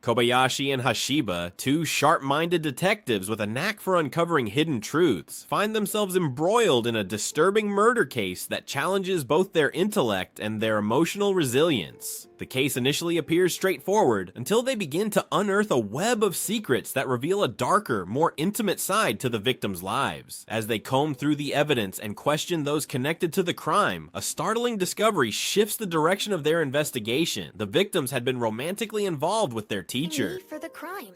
Kobayashi and Hashiba, two sharp-minded detectives with a knack for uncovering hidden truths, find themselves embroiled in a disturbing murder case that challenges both their intellect and their emotional resilience. The case initially appears straightforward until they begin to unearth a web of secrets that reveal a darker, more intimate side to the victims' lives. As they comb through the evidence and question those connected to the crime, a startling discovery shifts the direction of their investigation. The victims had been romantically involved with their teacher. For the crime.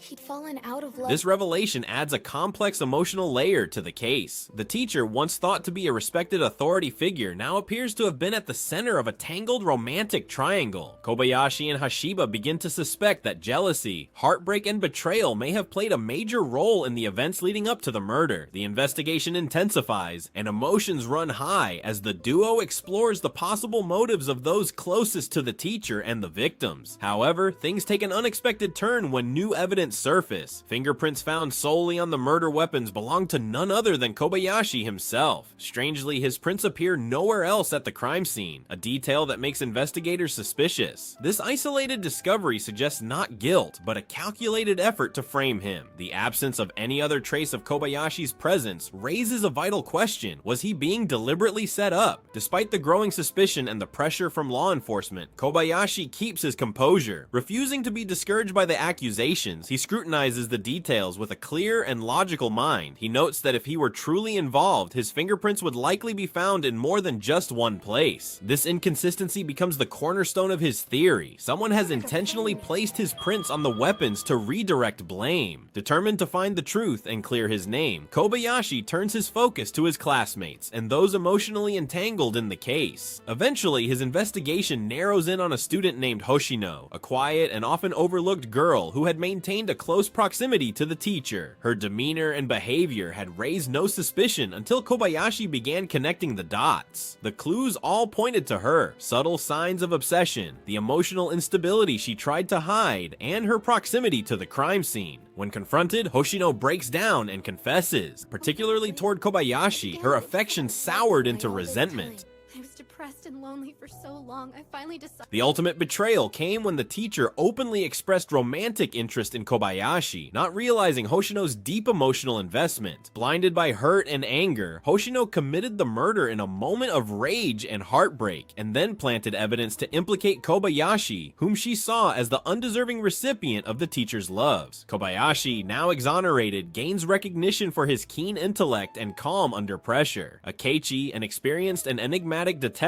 He'd fallen out of love. This revelation adds a complex emotional layer to the case. The teacher, once thought to be a respected authority figure, now appears to have been at the center of a tangled romantic triangle. Kobayashi and Hashiba begin to suspect that jealousy, heartbreak, and betrayal may have played a major role in the events leading up to the murder. The investigation intensifies, and emotions run high as the duo explores the possible motives of those closest to the teacher and the victims. However, things take an unexpected turn when new evidence surface. Fingerprints found solely on the murder weapons belong to none other than Kobayashi himself. Strangely, his prints appear nowhere else at the crime scene, a detail that makes investigators suspicious. This isolated discovery suggests not guilt, but a calculated effort to frame him. The absence of any other trace of Kobayashi's presence raises a vital question. Was he being deliberately set up? Despite the growing suspicion and the pressure from law enforcement, Kobayashi keeps his composure. Refusing to be discouraged by the accusations, he scrutinizes the details with a clear and logical mind. He notes that if he were truly involved, his fingerprints would likely be found in more than just one place. This inconsistency becomes the cornerstone of his theory. Someone has intentionally placed his prints on the weapons to redirect blame. Determined to find the truth and clear his name, Kobayashi turns his focus to his classmates and those emotionally entangled in the case. Eventually, his investigation narrows in on a student named Hoshino, a quiet and often overlooked girl who had maintained a close proximity to the teacher. Her demeanor and behavior had raised no suspicion until Kobayashi began connecting the dots. The clues all pointed to her: subtle signs of obsession, the emotional instability she tried to hide, and her proximity to the crime scene. When confronted, Hoshino breaks down and confesses. Particularly toward Kobayashi, her affection soured into resentment. I was depressed and lonely for so long, I finally decided. The ultimate betrayal came when the teacher openly expressed romantic interest in Kobayashi, not realizing Hoshino's deep emotional investment. Blinded by hurt and anger, Hoshino committed the murder in a moment of rage and heartbreak, and then planted evidence to implicate Kobayashi, whom she saw as the undeserving recipient of the teacher's loves. Kobayashi, now exonerated, gains recognition for his keen intellect and calm under pressure. Akechi, an experienced and enigmatic detective,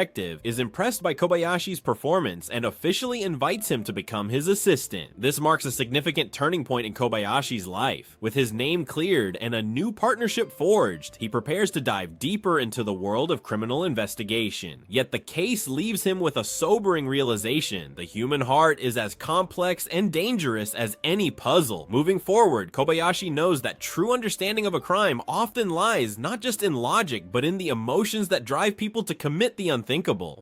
is impressed by Kobayashi's performance and officially invites him to become his assistant. This marks a significant turning point in Kobayashi's life. With his name cleared and a new partnership forged, he prepares to dive deeper into the world of criminal investigation. Yet the case leaves him with a sobering realization: the human heart is as complex and dangerous as any puzzle. Moving forward, Kobayashi knows that true understanding of a crime often lies not just in logic, but in the emotions that drive people to commit the unthinkable.